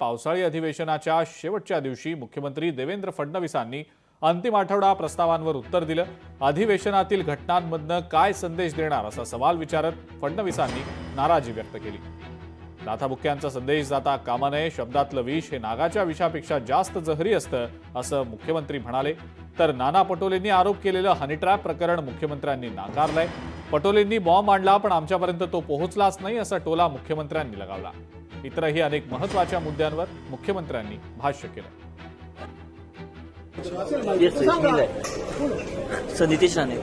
पावसाळी अधिवेशनाच्या शेवटच्या दिवशी मुख्यमंत्री देवेंद्र फडणवीसांनी अंतिम आठवडा प्रस्तावांवर उत्तर दिलं। अधिवेशनातील घटनांमधनं काय संदेश देणार असा सवाल विचारत फडणवीसांनी नाराजी व्यक्त केली। नाथाबुक्क्यांचा संदेश जाता कामा नये, शब्दातलं विष हे नागाच्या विषापेक्षा जास्त जहरी असतं असं मुख्यमंत्री म्हणाले। तर नाना पटोलेंनी आरोप केलेलं हनी ट्रॅप प्रकरण मुख्यमंत्र्यांनी नाकारलंय। पटोलेंनी बॉम्ब आणला पण आमच्यापर्यंत तो पोहोचलाच नाही असा टोला मुख्यमंत्र्यांनी लगावला। इतरही अनेक महत्त्वाच्या मुद्द्यांवर मुख्यमंत्र्यांनी भाष्य केलं। नितीश राणे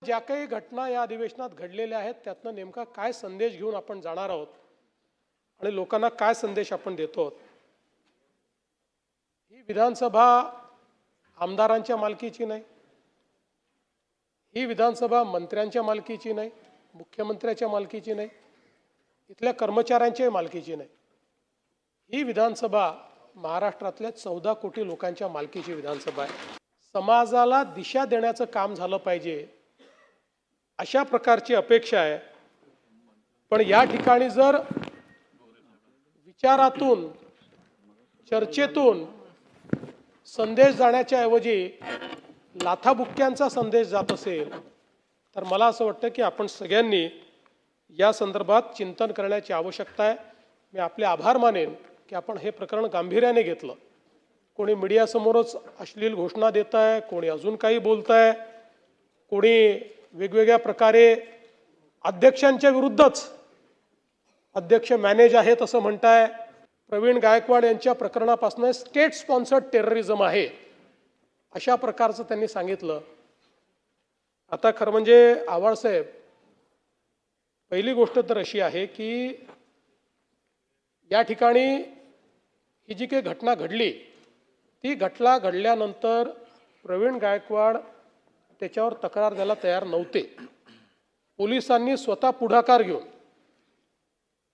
ज्या काही घटना या अधिवेशनात घडलेल्या आहेत त्यातनं नेमका काय संदेश घेऊन आपण जाणार आहोत आणि लोकांना काय संदेश आपण देतो आहोत। ही विधानसभा आमदारांच्या मालकीची नाही, ही विधानसभा मंत्र्यांच्या मालकीची नाही, मुख्यमंत्र्याच्या मालकीची नाही, इथल्या कर्मचाऱ्यांच्या मालकीची नाही। ही विधानसभा महाराष्ट्रातल्या 14 कोटी लोकांच्या मालकीची विधानसभा आहे। समाजाला दिशा देण्याचं काम झालं पाहिजे अशा प्रकारची अपेक्षा आहे। पण या ठिकाणी जर विचारातून चर्चेतून संदेश जाण्याच्या ऐवजी लाथाबुक्क्यांचा संदेश जात असेल तर मला असं वाटतं की आपण सगळ्यांनी या संदर्भात चिंतन करण्याची आवश्यकता आहे। मी आपले आभार मानेन की आपण हे प्रकरण गांभीर्याने घेतलं। कोणी मीडियासमोरच अश्लील घोषणा देत आहे, कोणी अजून काही बोलत आहे, कोणी वेगवेगळ्या प्रकारे अध्यक्षांच्या विरुद्धच अध्यक्ष मॅनेज आहेत असं म्हणताय। प्रवीण गायकवाड यांच्या प्रकरणापासून स्टेट स्पॉन्सर्ड टेररिझम आहे अशा प्रकारचं त्यांनी सांगितलं। आता खरं म्हणजे आव्हाड साहेब, पहिली गोष्ट तर अशी आहे की या ठिकाणी ही जी काही घटना घडली ती घटना घडल्यानंतर प्रवीण गायकवाड त्याच्यावर तक्रार द्यायला तयार नव्हते। पोलिसांनी स्वतः पुढाकार घेऊन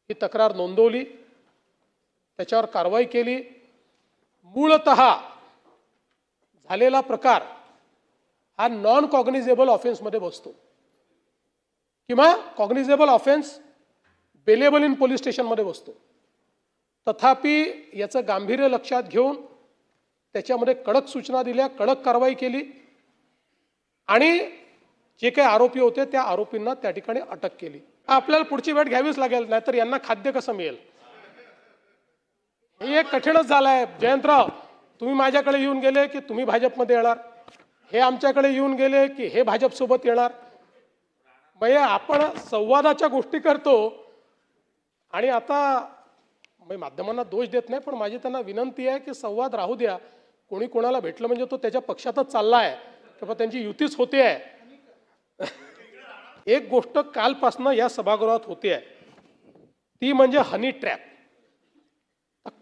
ही तक्रार नोंदवली, त्याच्यावर कारवाई केली। मूळतः झालेला प्रकार हा नॉन कॉग्निझेबल ऑफेन्समध्ये बसतो किंवा कॉग्निझेबल ऑफेन्स बेलेबल इन पोलीस स्टेशनमध्ये बसतो। तथापि याचं गांभीर्य लक्षात घेऊन त्याच्यामध्ये कडक सूचना दिल्या, कडक कारवाई केली आणि जे काही आरोपी होते त्या आरोपींना त्या ठिकाणी अटक केली। आपल्याला पुढची वेळ घ्यावीच लागेल, नाहीतर यांना खाद्य कसं मिळेल हे एक कठीणच झालं आहे। जयंतराव, तुम्ही माझ्याकडे येऊन गेले की तुम्ही भाजपमध्ये येणार, हे आमच्याकडे येऊन गेले की हे भाजपसोबत येणार। म्हणजे आपण संवादाच्या गोष्टी करतो आणि आता मी माध्यमांना दोष देत नाही, पण माझी त्यांना विनंती आहे की संवाद राहू द्या। कोणी कोणाला भेटलं म्हणजे तो त्याच्या पक्षातच चालला आहे किंवा त्यांची युतीच होते आहे। एक गोष्ट कालपासनं या सभागृहात होते आहे ती म्हणजे हनी ट्रॅप।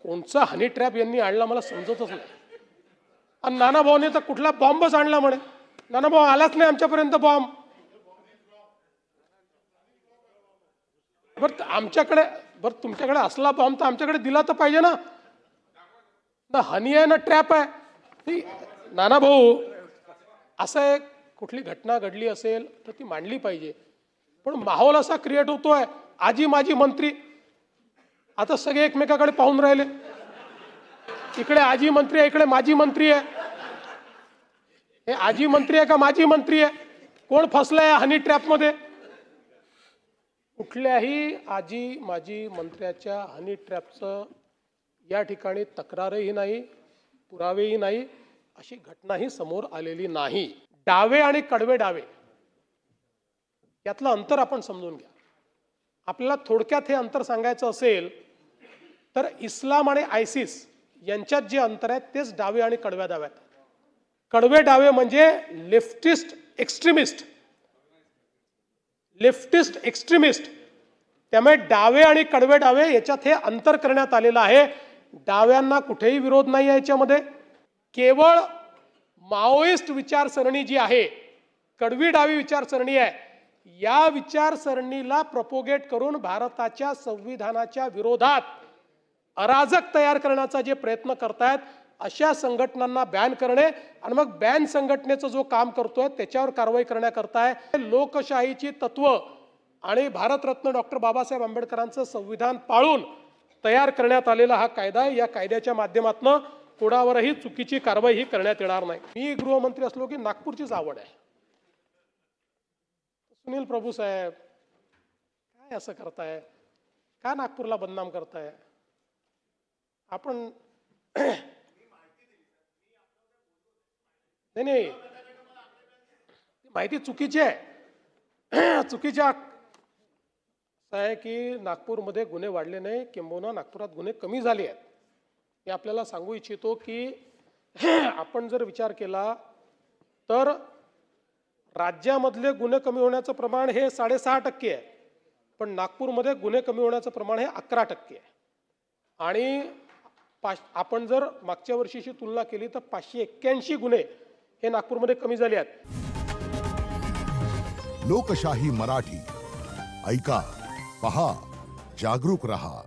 कोणचा हनी ट्रॅप यांनी आणला मला समजतच नाही। आणि नाना भाऊने तर कुठला बॉम्बच आणला म्हणे। नाना भाऊ आलाच नाही आमच्यापर्यंत बॉम्ब। बरं आमच्याकडे, बरं तुमच्याकडे असला बॉम्ब तर आमच्याकडे दिला तर पाहिजे ना। ना हनी आहे ना ट्रॅप आहे। नाना भाऊ, असं एक कुठली घटना घडली असेल तर ती मांडली पाहिजे, पण माहोल असा क्रिएट होतोय आजी माजी मंत्री। आता सगळे एकमेकाकडे पाहून राहिले, इकडे आजी मंत्री आहे, इकडे माजी मंत्री आहे। हे आजी मंत्री आहे का माजी मंत्री आहे? कोण फसलंय हनी ट्रॅपमध्ये? कुठल्याही आजी माजी मंत्र्याच्या हनी ट्रॅपचं या ठिकाणी तक्रारही नाही, पुरावेही नाही, अशी घटनाही समोर आलेली नाही। डावे आणि कडवे डावे यातलं अंतर आपण समजून घ्या। आपल्याला थोडक्यात हे अंतर सांगायचं असेल तर इस्लाम आणि आयसिस यांच्यात जे अंतर आहे तेच डावे आणि कडव्या डाव्यात। कडवे डावे म्हणजे लेफ्टिस्ट एक्स्ट्रीमिस्ट, लेफ्टिस्ट एक्स्ट्रीमिस्ट। त्यामुळे डावे आणि कडवे डावे याच्यात हे अंतर करण्यात आलेलं आहे। डाव्यांना कुठेही विरोध नाही आहे याच्यामध्ये, केवळ माओइस्ट विचारसरणी जी आहे, कडवी डावी विचारसरणी आहे, या विचारसरणीला प्रोपोगेट करून भारताच्या संविधानाच्या विरोधात अराजक तयार करण्याचा जे प्रयत्न करतायत अशा संघटनांना बॅन करणे आणि मग बॅन संघटनेचं जो काम करतोय त्याच्यावर कारवाई करण्याकरता आहे. लोकशाहीची तत्व आणि भारतरत्न डॉक्टर बाबासाहेब आंबेडकरांचं संविधान पाळून तयार करण्यात आलेला हा कायदा आहे. या कायद्याच्या माध्यमातून कोणावरही चुकीची कारवाई ही करण्यात येणार नाही. मी गृहमंत्री असलो की नागपूरचीच आवड आहे. सुनील प्रभू साहेब काय असं करताय, का नागपूरला बदनाम करताय आपण? नाही, माहिती चुकीची आहे. चुकीच्या आहे की नागपूरमध्ये गुन्हे वाढले नाही, किंबहुना नागपुरात गुन्हे कमी झाले आहेत. मी आपल्याला सांगू इच्छितो की आपण जर विचार केला तर राज्यामधले गुन्हे कमी होण्याचं प्रमाण हे 6.5% आहे, पण नागपूरमध्ये गुन्हे कमी होण्याचं प्रमाण हे 11% आहे. आणि आपण जर मागच्या वर्षीची तुलना केली तर 581 गुन्हे हे नागपूरमध्ये कमी झाले आहेत. लोकशाही मराठी ऐका, पहा, जागरूक रहा.